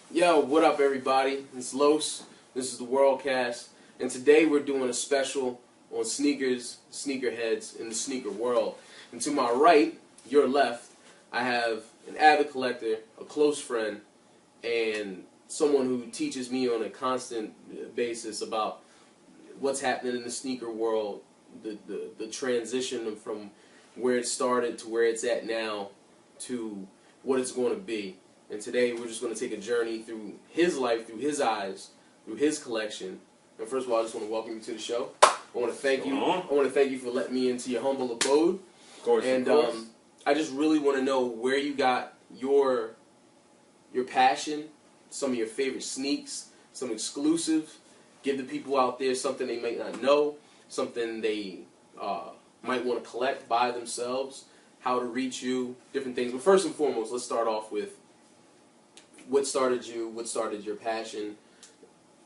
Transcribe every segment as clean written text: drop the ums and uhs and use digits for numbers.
Yo, what up, everybody? It's Los. This is the Worldcast, and today we're doing a special on sneakers, sneakerheads, in the sneaker world. And to my right, your left, I have an avid collector, a close friend, and someone who teaches me on a constant basis about what's happening in the sneaker world, the transition from where it started to where it's at now to what it's going to be. And today we're just going to take a journey through his life, through his eyes, through his collection. And first of all, I just want to welcome you to the show. I want to thank you. I want to thank you for letting me into your humble abode. Of course, and of course. I just really want to know where you got your passion, some of your favorite sneaks, some exclusives. Give the people out there something they might not know, something they might want to collect by themselves, how to reach you, different things. But first and foremost, let's start off with what started you, what started your passion.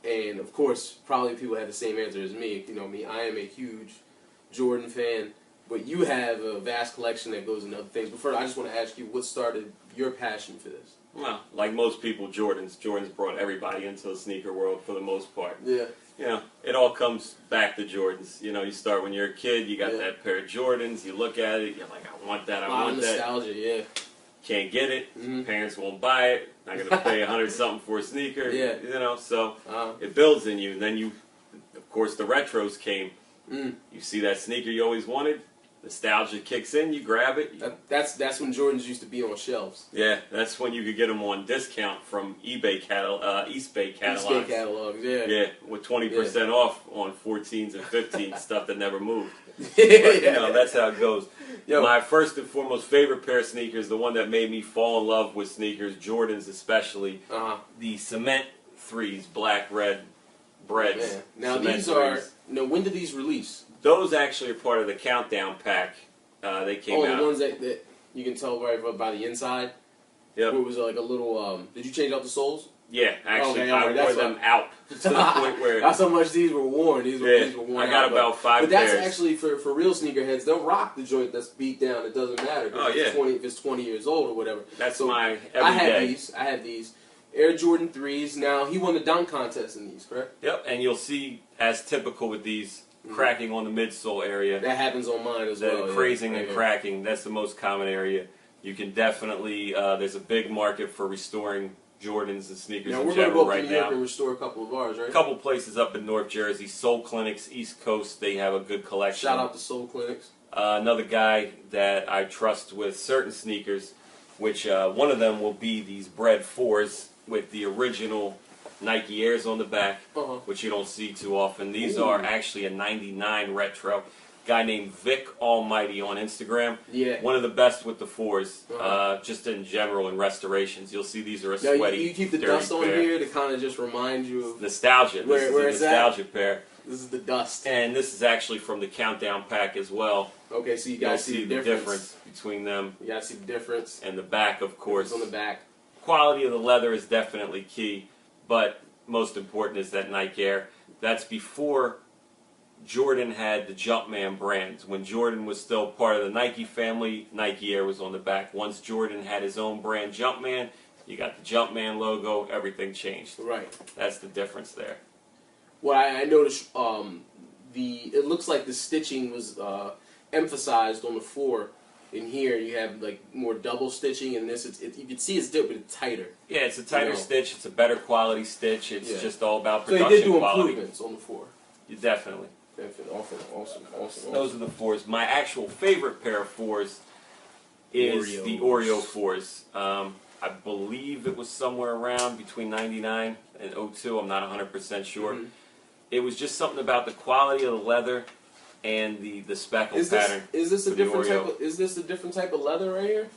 And of course, probably people have the same answer as me. You know me, I am a huge Jordan fan, but you have a vast collection that goes into other things. But first, I just want to ask you, what started your passion for this? Well, like most people, Jordans brought everybody into the sneaker world for the most part. Yeah. You know, it all comes back to Jordans. You know, you start when you're a kid, you got that pair of Jordans, you look at it, you're like, I want that, I want nostalgia, that. yeah. Can't get it, parents won't buy it, not going to pay $100-something for a sneaker, yeah. You know, so it builds in you. And then you, of course, the retros came. You see that sneaker you always wanted, nostalgia kicks in, you grab it. That's when Jordans used to be on shelves. Yeah, that's when you could get them on discount from eBay East Bay catalogs. East Bay catalogs, yeah. Yeah, with 20% off on 14s and 15s, stuff that never moved. But, you know, that's how it goes. Yo. My first and foremost favorite pair of sneakers, the one that made me fall in love with sneakers, Jordans especially, the Cement 3s, black, red, breads. Man. Now Cement these 3s. are, when did these release? Those actually are part of the Countdown pack. They came out. The ones that you can tell right by the inside? Yep. Where it was like a little, did you change out the soles? Yeah, actually, I wore them out to the point where... That's how much these were worn. These were worn I got out, about 5 But pairs. that's actually, for real sneakerheads, they'll rock the joint that's beat down. It doesn't matter. Oh, yeah. If it's 20 years old or whatever. That's so my everyday. I have these. Air Jordan 3s. Now, he won the dunk contest in these, correct? Yep, and you'll see, as typical with these, cracking on the midsole area. That happens on mine as well. Crazing and cracking, that's the most common area. You can definitely, there's a big market for restoring Jordans and sneakers now, in we're going to general go up right to New York now. and restore a couple of ours, right? A couple places up in North Jersey, Soul Clinics, East Coast, they have a good collection. Shout out to Soul Clinics. Another guy that I trust with certain sneakers, which one of them will be these Bread 4s with the original Nike Airs on the back, which you don't see too often. These are actually a 99 retro. Guy named Vic Almighty on Instagram. Yeah. One of the best with the 4s, just in general in restorations. You'll see these are a sweaty, you keep the dirty dust on pair. here to kind of just remind you of... Nostalgia. This is a nostalgia pair. This is the dust. And this is actually from the Countdown pack as well. Okay, so you guys see the difference between them. You guys see the difference. And the back, of course. On the back. Quality of the leather is definitely key, but most important is that Nike Air. That's before Jordan had the Jumpman brand. When Jordan was still part of the Nike family, Nike Air was on the back. Once Jordan had his own brand, Jumpman, you got the Jumpman logo, everything changed. Right. That's the difference there. Well, I noticed it looks like the stitching was emphasized on the 4. In here, you have like more double stitching, and this you can see it's different, but it's tighter. Yeah, it's a tighter stitch. It's a better quality stitch. It's just all about so production they did do quality. improvements on the 4. You definitely. Awesome. Those are the 4s. My actual favorite pair of 4s is the Oreo 4s. I believe it was somewhere around between 99 and 02. I'm not 100% sure. It was just something about the quality of the leather and the speckle pattern. Is this a different type of leather right here?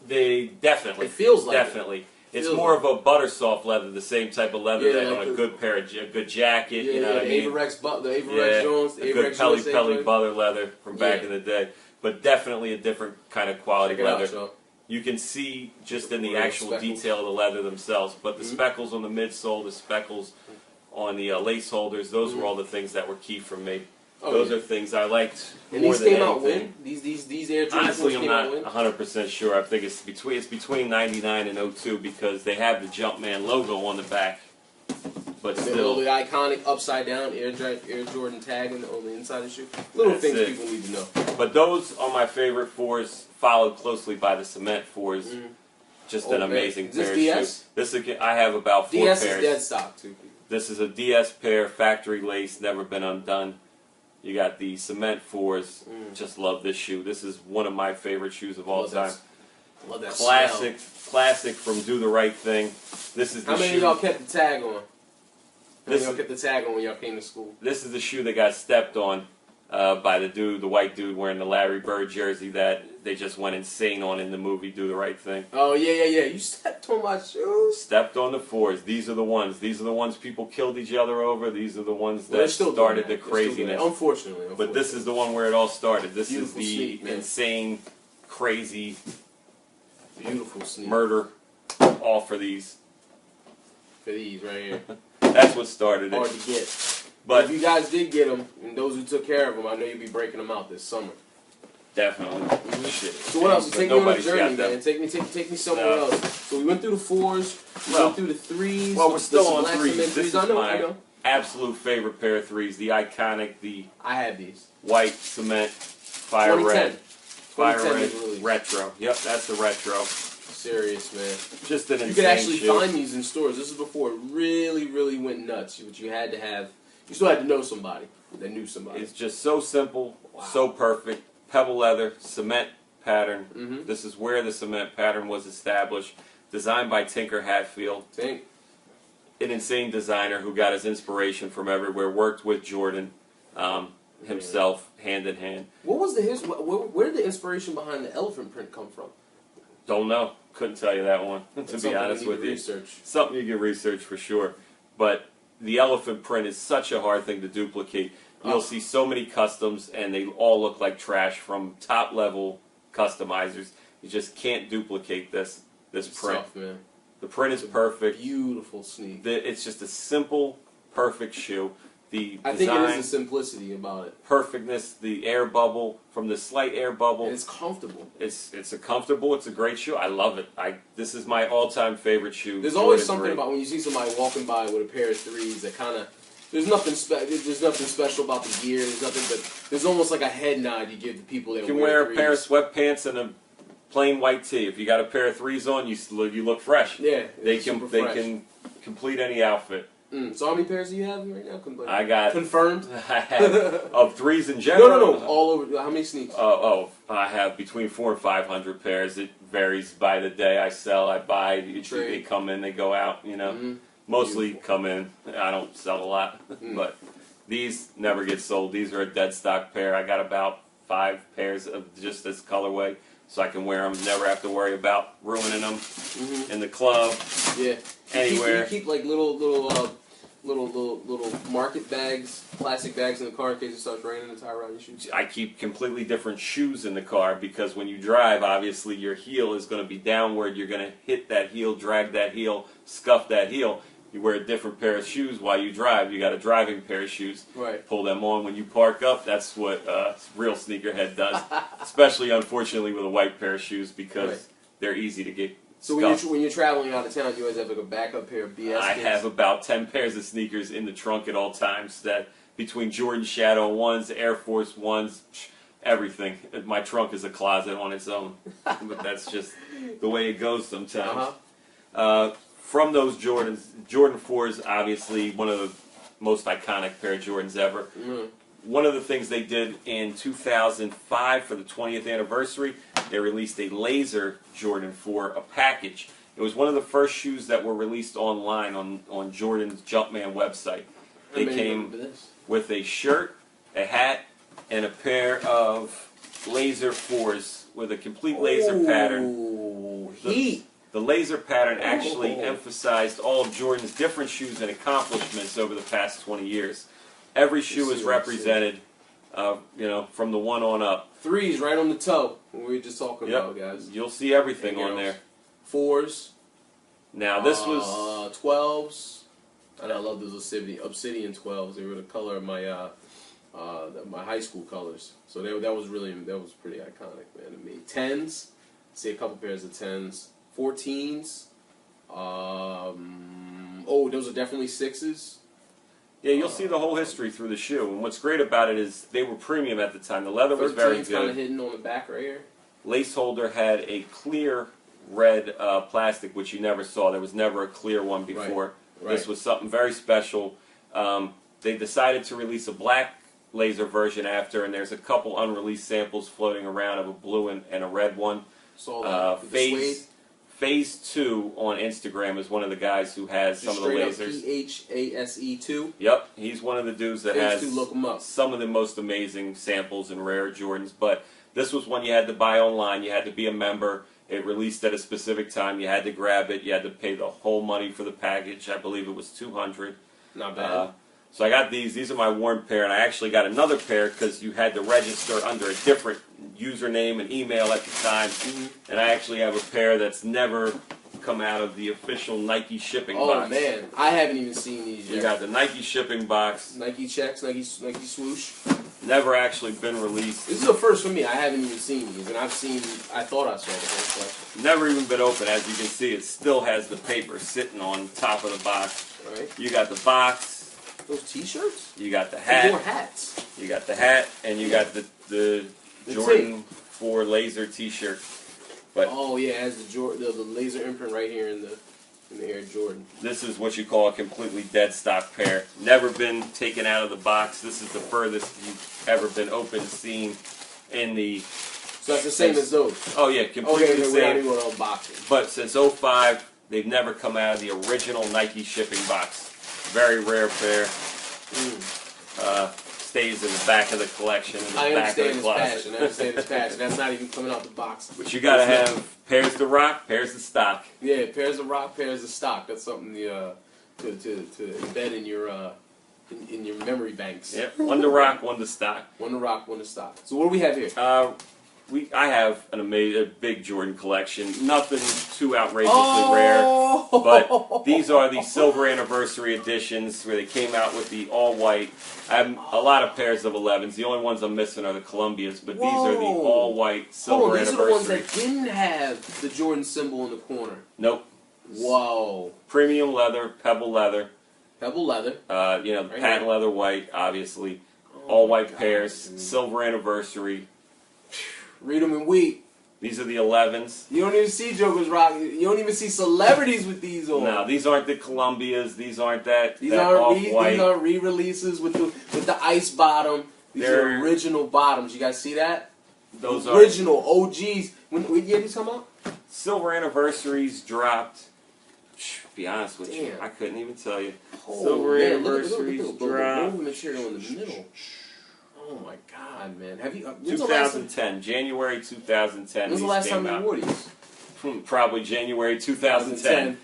They definitely. It feels like definitely. It's more of a butter soft leather, the same type of leather that like on a good pair of a good jacket. Yeah, you know what I mean? The Averex Jones, a good Pelly butter leather from back in the day, but definitely a different kind of quality leather. You can see just in the actual detail of the leather themselves, but the speckles on the midsole, the speckles on the lace holders, those were all the things that were key for me. Oh, Those yeah. are things I liked And more these than came out anything. when? These Air Jordan Honestly, 4s I'm came out not when? 100% sure. I think it's between 99 and 02 because they have the Jumpman logo on the back. But The still, iconic upside down Air Jordan tag on the inside of the shoe. Little That's things it. people need to know. but those are my favorite 4s, followed closely by the cement 4s. Just Oh, an man. amazing Is this pair DS? of shoes. I have about 4 DS pairs. is dead stock too. This is a DS pair, factory lace, never been undone. You got the cement 4s. Just love this shoe. This is one of my favorite shoes of all time. Love that Classic from Do the Right Thing. This is the How many shoe. of y'all kept the tag on? How many This of y'all is- kept the tag on when y'all came to school? This is the shoe that got stepped on by the white dude wearing the Larry Bird jersey that they just went insane on in the movie Do the Right Thing. Oh yeah. You stepped on my shoes. Stepped on the 4s. These are the ones. These are the ones people killed each other over. These are the ones Well, they're that still started the doing that. They're still doing craziness. that. Unfortunately. But this is the one where it all started. This Beautiful is the sneak, man. insane, crazy beautiful sneak murder all for these. for these right here. That's what started Hard it. to get. But if you guys did get them, and those who took care of them, I know you'll be breaking them out this summer. definitely. Shit. So what else? But Take me on a nobody's journey, got them. man. Take me somewhere No. else. So we went through the 4s. We Well- went through the 3s. Well, we're still the on black 3s. cement This is I know. my absolute favorite pair of 3s. The iconic, the I had these. white cement fire 2010. red. Fire 2010 red was released. retro. Yep, that's the retro. Serious, man. Just an You insane could actually shoe. find these in stores. This is before it really went nuts. But you had to have. You still had to know somebody that knew somebody. It's just so simple, Wow. so perfect. Pebble leather, cement pattern. Mhm. This is where the cement pattern was established. Designed by Tinker Hatfield. Think. An insane designer who got his inspiration from everywhere. Worked with Jordan himself, hand in hand. What was where did the inspiration behind the elephant print come from? Don't know. Couldn't tell you that one, to That's be something honest we need with to you. research. Something you can research for sure. But the elephant print is such a hard thing to duplicate. You'll see so many customs, and they all look like trash from top-level customizers. You just can't duplicate this It's print. tough, man. The print is perfect. Beautiful sneak. It's just a simple, perfect shoe. The I think it design, is the simplicity about it. perfectness, the air bubble, from the slight air bubble. And it's comfortable. It's a great shoe. I love it. This is my all-time favorite shoe. There's always Jordan something 3. about when you see somebody walking by with a pair of 3s that kind of. There's nothing special about the gear. There's nothing, but there's almost like a head nod you give to people that You can wear wear a pair of 3s. sweatpants and a plain white tee. If you got a pair of 3s on, you look fresh. Yeah, They it's can super they fresh. can complete any outfit. So how many pairs do you have right now? I got Confirmed. I have of 3s in general. No. All over. How many sneaks? I have between 400 and 500 pairs. It varies by the day. I sell, I buy. Trade. They come in, they go out. You know, Mhm. mostly Beautiful. come in. I don't sell a lot, but these never get sold. These are a dead stock pair. I got about 5 pairs of just this colorway, so I can wear them. Never have to worry about ruining them in the club. Yeah. Anywhere. You keep like little market bags, plastic bags in the car in case it starts raining and tie around your shoes. I keep completely different shoes in the car because when you drive, obviously your heel is going to be downward. You're going to hit that heel, drag that heel, scuff that heel. You wear a different pair of shoes while you drive. You got a driving pair of shoes. Right. Pull them on when you park up. That's what real sneakerhead does. Especially, unfortunately, with a white pair of shoes because Right. they're easy to get So scuffed. when you're traveling out of town, you always have like a backup pair of BS. I kits? have about 10 pairs of sneakers in the trunk at all times. That between Jordan Shadow 1s, Air Force 1s, everything. My trunk is a closet on its own. But that's just the way it goes sometimes. From those Jordan 4s, obviously one of the most iconic pair of Jordans ever. One of the things they did in 2005 for the 20th anniversary, they released a laser Jordan 4, a package. It was one of the first shoes that were released online on Jordan's Jumpman website. They came with a shirt, a hat, and a pair of laser 4s with a complete laser pattern. Heat. The laser pattern actually emphasized all of Jordan's different shoes and accomplishments over the past 20 years. Every shoe is represented, from the 1 on up. 3s right on the toe. What we were just talking about, guys. You'll see everything on there. 4s. Now this was 12s. And I love those obsidian 12s. They were the color of my my high school colors. So that was pretty iconic, man, to me. 10s, see a couple pairs of 10s. 14s. Those are definitely 6s. Yeah, you'll see the whole history through the shoe. And what's great about it is they were premium at the time. The leather was very good. Kind of hidden on the back right here. Lace holder had a clear red plastic, which you never saw. There was never a clear one before. Right. This was something very special. They decided to release a black laser version after, and there's a couple unreleased samples floating around of a blue and a red one. Saw that. Phase 2 on Instagram is one of the guys who has some of the lasers. PHASE2. Yep, he's one of the dudes that has look 'em up. some of the most amazing samples and rare Jordans. But this was one you had to buy online. You had to be a member. It released at a specific time. You had to grab it. You had to pay the whole money for the package. I believe it was $200. Not bad. So I got these. These are my worn pair, and I actually got another pair because you had to register under a different username and email at the time. Mm-hmm. And I actually have a pair that's never come out of the official Nike shipping box. Oh man, I haven't even seen these yet. You got the Nike shipping box. Nike checks, Nike swoosh. Never actually been released. This is the first for me. I haven't even seen these, and I thought I saw the whole collection. Never even been open. As you can see, it still has the paper sitting on top of the box. Right. You got the box. Those T-shirts? You got the hat. More hats. You got the hat, and you got the Jordan 4 laser T-shirt. But oh yeah, it has the laser imprint right here in the Air Jordan. This is what you call a completely dead stock pair. Never been taken out of the box. This is the furthest you've ever been open seen in the. So that's the same as those. Oh yeah, completely the same. Without even unboxing. But since 05, they've never come out of the original Nike shipping box. Very rare pair. Stays in the back of the collection. In the I back understand of his the passion. I understand his passion. That's not even coming out the box. But you gotta have pairs to rock, pairs to stock. Yeah, pairs of rock, pairs of stock. That's something to embed in your memory banks. Yep, one to rock, one to stock. One to rock, one to stock. So what do we have here? I have a big Jordan collection. Nothing too outrageously rare, but these are the silver anniversary editions where they came out with the all white. I have a lot of pairs of 11s. The only ones I'm missing are the Columbias, but these are the all white silver these anniversary. These are the ones that didn't have the Jordan symbol in the corner. Nope. Whoa. Premium leather, pebble leather. Pebble leather. The patent leather white, obviously. All white pairs, silver anniversary. Read them in wheat. These are the 11s. You don't even see jokers rock. You don't even see celebrities with these on. No, these aren't the Columbias. These aren't that. These off-white. These are re-releases with the ice bottom. These are original bottoms. You guys see that? Those original OGs. When year these come out? Silver anniversaries dropped. Be honest with you, I couldn't even tell you. Silver anniversaries dropped. The material in the middle. Oh my God, man! Have you? 2010, January 2010. When's the last time you wore these? Probably January 2010.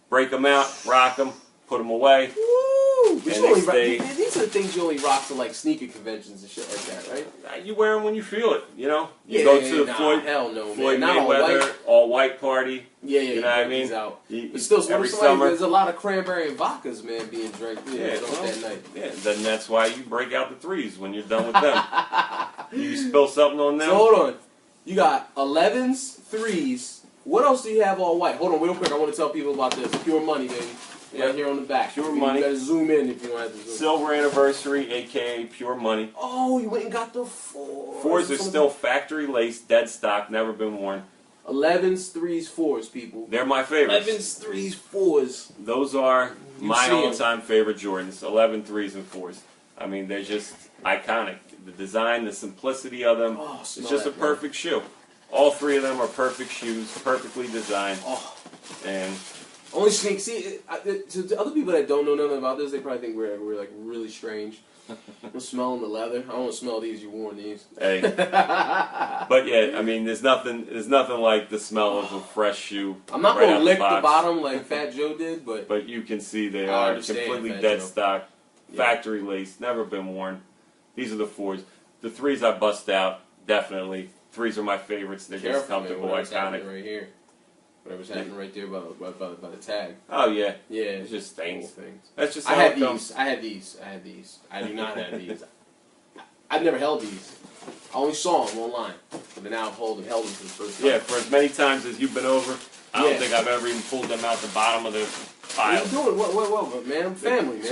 Break them out, rock them, put them away. Woo! These are the things you only rock to like sneaker conventions and shit like that, right? You wear them when you feel it, you know. You go to the Floyd Mayweather all white party. Yeah, you know what I mean. But still, every summer there's a lot of cranberry and vodkas, man, being drank that night. Yeah, then that's why you break out the threes when you're done with them. You spill something on them. So hold on, you got 11s, 3s. What else do you have all white? Hold on, real quick. I want to tell people about this. Pure money, baby. Right here on the back. Pure money. You gotta zoom in if you don't have to zoom. Silver anniversary, aka pure money. Oh, you went and got the 4s. 4s are still factory laced, dead stock, never been worn. 11s, 3s, 4s, people. They're my favorites. 11s, 3s, 4s. Those are my all-time favorite Jordans. 11, 3s, and 4s. I mean, they're just iconic. The design, the simplicity of them. Oh, it's just a perfect shoe. All 3 of them are perfect shoes, perfectly designed. Oh. And only sneak. See, to other people that don't know nothing about this, they probably think we're like really strange. I'm smelling the leather. I don't want to smell these. You worn these. Hey. But yeah, I mean, there's nothing like the smell of a fresh shoe. I'm not gonna lick the bottom like Fat Joe did, but you can see they are completely dead stock, factory laced, never been worn. These are the 4s. The 3s I bust out definitely. 3s are my favorites. They're just comfortable, iconic. Right here. Whatever's happening right there by the tag. Oh yeah. Yeah. It's just stains. Things. That's just I how had it comes. I had these. I do not have these. I've never held these. I only saw them online, but now I've held them for the first time. Yeah, for as many times as you've been over, I don't Yeah. think I've ever even pulled them out the bottom of the pile. What are you doing? What, man? I'm family, man.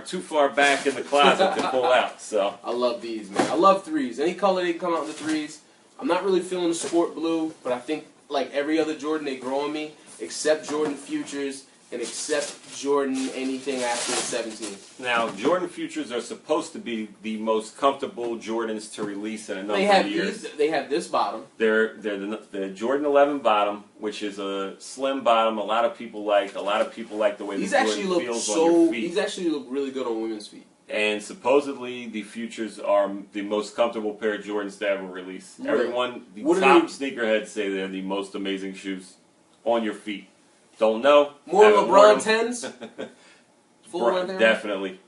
Too far back in the closet to pull out. So I love these, man. I love threes. Any color they can come out in the threes. I'm not really feeling the sport blue, but I think like every other Jordan, they grow on me, except Jordan Futures and except Jordan anything after the 17. now, Jordan Futures are supposed to be the most comfortable Jordans to release in a number of years. They have this bottom. They're the Jordan 11 bottom, which is a slim bottom. A lot of people like. A lot of people like the way These the actually Jordan look feels on your feet. These actually look really good on women's feet. And supposedly the Futures are the most comfortable pair of Jordans to ever release. Really? Everyone, the What top are sneakerheads say they're the most amazing shoes on your feet. Don't know. More haven't worn LeBron them. 10s? Full right there? Definitely.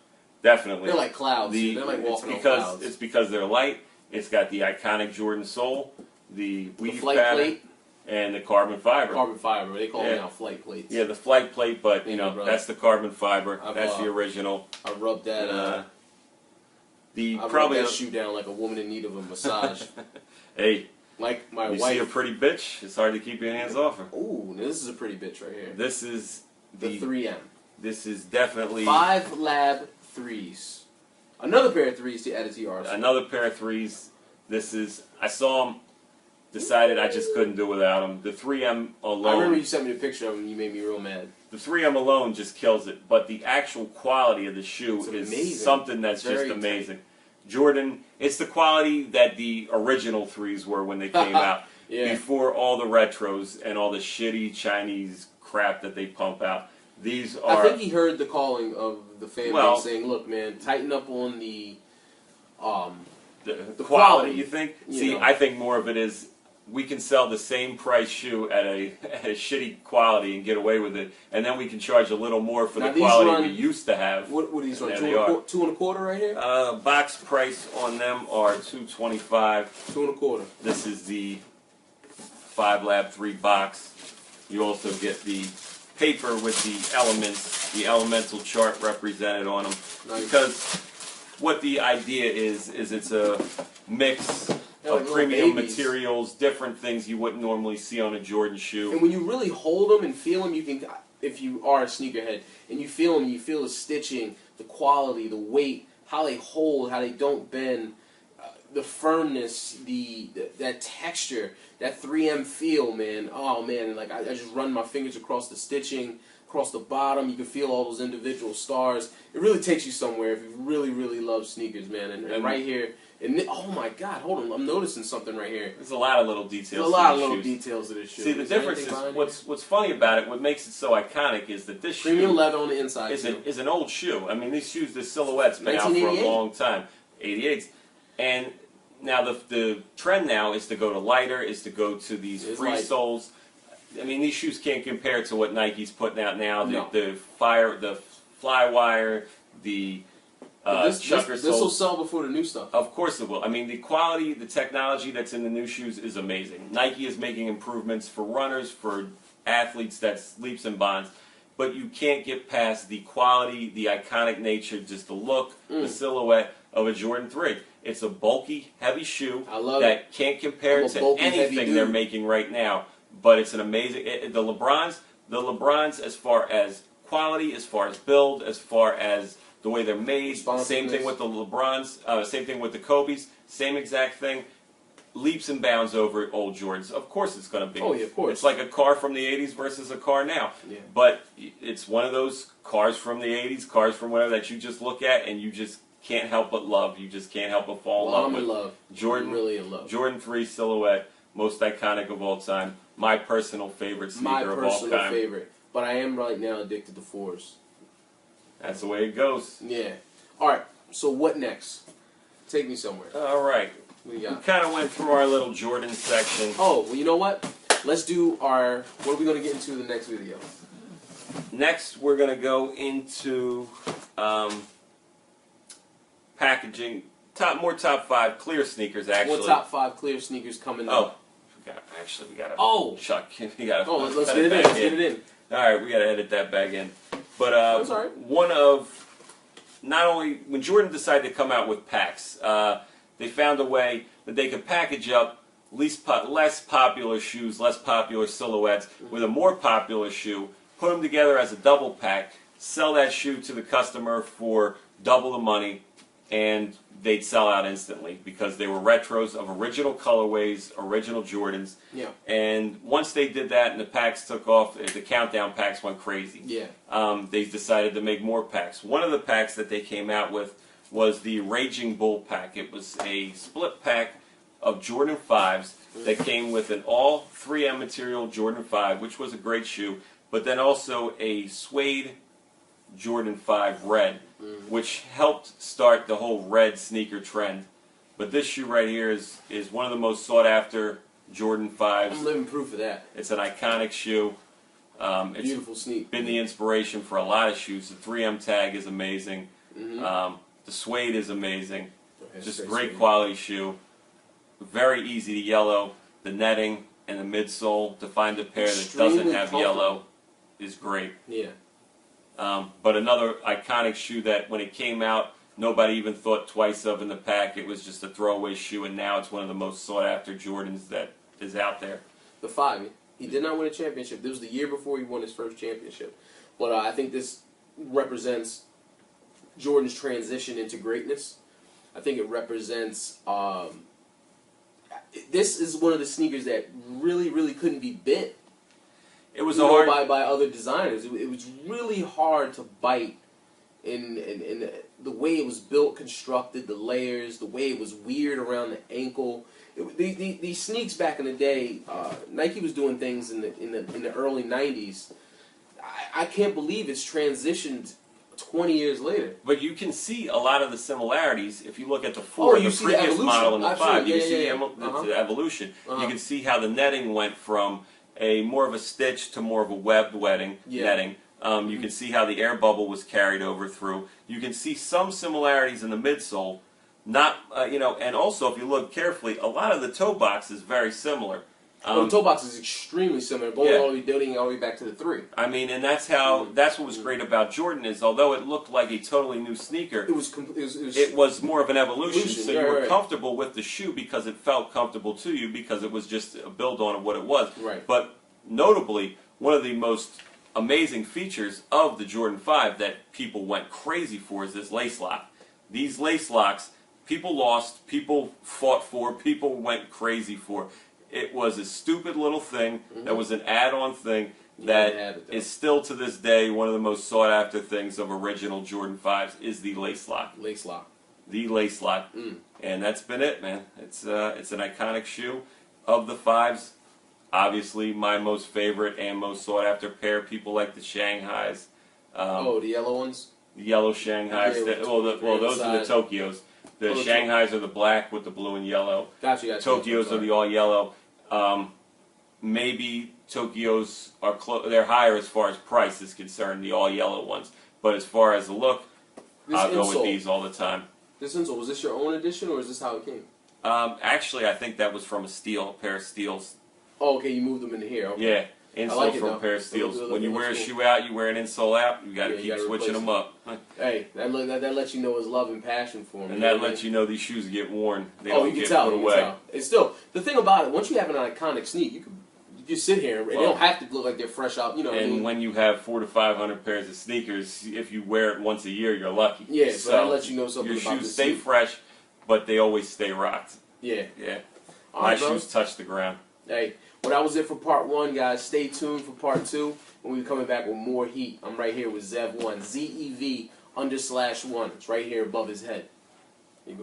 They're like clouds. They're like walking on clouds. It's because they're light. It's got the iconic Jordan sole, the weave flight pattern, plate. and the carbon fiber. Carbon fiber. They call them Yeah. now flight plates. Yeah, the flight plate, but you know brother. that's the carbon fiber. I've, That's the original. I rubbed that. The I probably rubbed that shoe down like a woman in need of a massage. hey, Like my you wife. see a pretty bitch, it's hard to keep your hands off her. Ooh, now this is a pretty bitch right here. This is The 3M. This is definitely 5 Lab 3s. Another pair of 3s to add to your arsenal. another pair of threes. This is I saw them, decided I just couldn't do without them. The 3M alone. I remember you sent me a picture of them and you made me real mad. The 3M alone just kills it, but the actual quality of the shoe It's is amazing. something that's Very just amazing. Jordan, it's the quality that the original threes were when they came out. Yeah. Before all the retros and all the shitty Chinese crap that they pump out. These are. I think he heard the calling of the fan Well- base saying, "Look, man, tighten up on the the quality, quality, you think? you See, know. I think more of it is we can sell the same price shoe at a shitty quality and get away with it, and then we can charge a little more for Now the these quality run- we used to have. what are these And on? there they are. 2 1/4 right here. Box price on them are $225. 2 1/4. This is the 5 Lab 3 box. You also get the paper with the elements, the elemental chart represented on them. Nice. Because what the idea is it's a mix They're like of little premium babies. materials, different things you wouldn't normally see on a Jordan shoe. And when you really hold them and feel them, you can, if you are a sneakerhead, and you feel them, you feel the stitching, the quality, the weight, how they hold, how they don't bend, the firmness, that texture, that 3M feel, man. Oh man, like I just run my fingers across the stitching, across the bottom. You can feel all those individual stars. It really takes you somewhere if you really, really love sneakers, man. And right here, and oh my God, hold on, I'm noticing something right here. There's a lot of little details. There's a lot to of these little shoes. details to this shoe. See, the there difference is anything behind it? what's funny about it. What makes it so iconic is that this Premium shoe leather on the inside is too. an old shoe. I mean, these shoes, the silhouette's been out for a 1988? long time, 88s, and now the trend now is to go to lighter, is to go to these It's free light. soles. I mean, these shoes can't compare to what Nike's putting out now. No. The fly wire, the chucker This will soles. sell before the new stuff. Of course it will. I mean, the quality, the technology that's in the new shoes is amazing. Nike is making improvements for runners, for athletes, that's leaps and bounds. But you can't get past the quality, the iconic nature, just the look, the silhouette of a Jordan 3. It's a bulky, heavy shoe I love that can't compare I'm a to bulky, heavy anything they're dude. making right now. But it's an amazing. The LeBrons, as far as quality, as far as build, as far as the way they're made. Same thing with the LeBrons. Same thing with the Kobe's. Same exact thing. Leaps and bounds over old Jordans. Of course it's going to be. Oh, yeah, of course. It's like a car from the 80s versus a car now. Yeah. But it's one of those cars from the 80s, cars from whatever, that you just look at and you just can't help but love. You just can't help but fall in Well, love I'm with in love. Jordan. I'm really in love. Jordan 3 silhouette, most iconic of all time. My personal favorite sneaker My of all personal time. favorite. But I am right now addicted to 4s. That's the way it goes. Yeah. All right. So what next? Take me somewhere. All right. What do you We got? kind of went through our little Jordan section. Oh, well, you know what? Let's do our. What are we going to get into in the next video? Next, we're going to go into packaging. More top 5 clear sneakers, actually. What top 5 clear sneakers coming Oh, up? we got to. Oh! Chuck, we got to. Oh, let's get it in. Let's get it in. All right, we got to edit that back in. But That's all right. one of, not only when Jordan decided to come out with packs, they found a way that they could package up less popular shoes, less popular silhouettes with a more popular shoe, put them together as a double pack, sell that shoe to the customer for double the money, and they'd sell out instantly because they were retros of original colorways, original Jordans. Yeah. And once they did that and the packs took off, the countdown packs went crazy. Yeah. They decided to make more packs. One of the packs that they came out with was the Raging Bull pack. It was a split pack of Jordan 5s that came with an all 3M material Jordan 5, which was a great shoe, but then also a suede Jordan 5 red, which helped start the whole red sneaker trend. But this shoe right here is one of the most sought after Jordan 5s. I'm living proof of that. It's an iconic shoe. Beautiful sneak. Been the inspiration for a lot of shoes. The 3M tag is amazing. The suede is amazing. Just a great quality shoe. Very easy to yellow. The netting and the midsole to find a pair that doesn't have yellow is great. Yeah. But another iconic shoe that when it came out, nobody even thought twice of in the pack. It was just a throwaway shoe, and now it's one of the most sought after Jordans that is out there. The 5. He did not win a championship. This was the year before he won his first championship. But I think this represents Jordan's transition into greatness. I think it represents... this is one of the sneakers that really, really couldn't be bit. It was by other designers. It was really hard to bite in the way it was built, constructed, the layers, the way it was weird around the ankle. These sneaks back in the day, Nike was doing things in the early '90s. I can't believe it's transitioned 20 years later. But you can see a lot of the similarities if you look at the 4, the previous model, and the 5. You can see the evolution. You can see how the netting went from a more of a stitch to more of a webbed netting. You can see how the air bubble was carried over through. You can see some similarities in the midsole. Not and also if you look carefully, a lot of the toe box is very similar. The toe box is extremely similar, going all the way back to the 3. I mean, and that's what was great about Jordan is although it looked like a totally new sneaker, it was more of an evolution. So you were comfortable with the shoe because it felt comfortable to you because it was just a build on of what it was. Right. But notably, one of the most amazing features of the Jordan 5 that people went crazy for is this lace lock. These lace locks, people lost, people fought for, people went crazy for. It was a stupid little thing that was an add-on thing that is still to this day one of the most sought-after things of original Jordan 5s is the lace lock. Lace lock. The lace lock. And that's been it, man. It's an iconic shoe. Of the 5s, obviously my most favorite and most sought-after pair. People like the Shanghais. The yellow ones? The yellow Shanghais. Those are the Tokyos. The Shanghais are the black with the blue and yellow. Gotcha. Tokyos are the all yellow. Maybe Tokyos are they're higher as far as price is concerned, the all yellow ones. But as far as the look, I'll go with these all the time. This insole, was this your own edition or is this how it came? Actually, I think that was from a pair of steels. Oh, okay, you moved them into here. Okay. Yeah. Insole from a pair of steels. When you wear a shoe out, you wear an insole out. You got to keep switching them up. Hey, that lets you know his love and passion for him. And that lets you know these shoes get worn. They you don't can get tell. put You away. can tell. It's still the thing about it. Once you have an iconic sneak, you can just sit here and they don't have to look like they're fresh out. And when you have 400 to 500 pairs of sneakers, if you wear it once a year, you're lucky. Yeah, so that lets you know something your about shoes stay sneak. fresh, but they always stay rocked. Yeah. My shoes touch the ground. Hey, well, that was it for part 1, guys. Stay tuned for part 2, and we'll be coming back with more heat. I'm right here with Zev1, ZEV_1. It's right here above his head. Here you go.